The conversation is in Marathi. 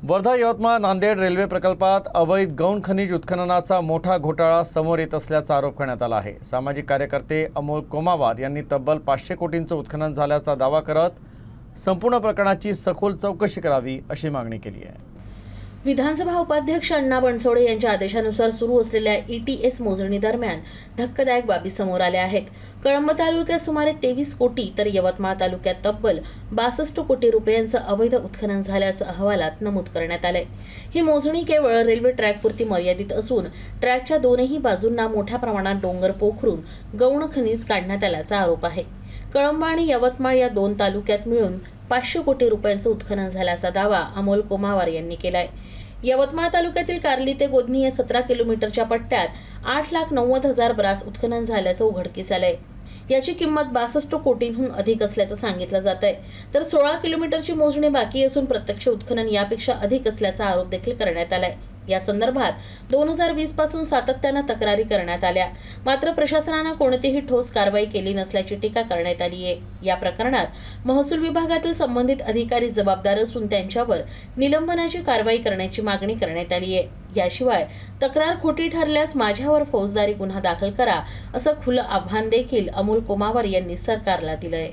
वर्धा यवतमाळ नांदेड रेल्वे प्रकल्पात अवैध गौण खनिज उत्खननाचा मोठा घोटाळा समोर येत असल्याचा आरोप करण्यात आला आहे। सामाजिक कार्यकर्ते अमोल कोमावार यांनी तब्बल 500 कोटींचं उत्खनन झाल्याचा दावा करत संपूर्ण प्रकरणाची सखोल चौकशी करावी अशी मागणी केली आहे। विधानसभा उपाध्यक्ष अण्णा बनसोडे यांच्या आदेशानुसार सुरू असलेल्या ETS मोजणी दरम्यान धक्कादायक बाबी समोर आल्या आहेत। कळंब तालुक्यात सुमारे 23 कोटी तर यवतमाळ तालुक्यात तब्बल 62 कोटी रुपयांचं अवैध उत्खनन झाल्याचं अहवालात नमूद करण्यात आलंय। ही मोजणी केवळ रेल्वे ट्रॅकपुरती मर्यादित असून ट्रॅकच्या दोनही बाजूंना मोठ्या प्रमाणात डोंगर पोखरून गौण खनिज काढण्यात आल्याचा आरोप आहे। कळंब आणि यवतमाळ या दोन तालुक्यात मिळून 500 कोटी रुपयांचं उत्खनन झाल्याचा दावा अमोल कोमावार यांनी केलाय। यवतमाळ तालुक्यातील कार्ली ते गोधनी या 17 किलोमीटरच्या पट्ट्यात 8,90,000 ब्रास उत्खनन झाल्याचं उघडकीस आलंय। याची किंमत 62 कोटींहून अधिक असल्याचं सांगितलं जात आहे। तर 16 किलोमीटरची मोजणी बाकी असून प्रत्यक्ष उत्खनन यापेक्षा अधिक असल्याचा आरोप देखील करण्यात आलाय। या संदर्भात 2020 पासून सातत्यानं तक्रारी करण्यात आल्या, मात्र प्रशासनानं कोणतीही ठोस कारवाई केली नसल्याची टीका करण्यात आली आहे। या प्रकरणात महसूल विभागातील संबंधित अधिकारी जबाबदार असून त्यांच्यावर निलंबनाची कारवाई करण्याची मागणी करण्यात आली आहे। याशिवाय तक्रार खोटी ठरल्यास माझ्यावर फौजदारी गुन्हा दाखल करा असं खुलं आव्हान देखील अमोल कोमावार यांनी सरकारला दिलंय।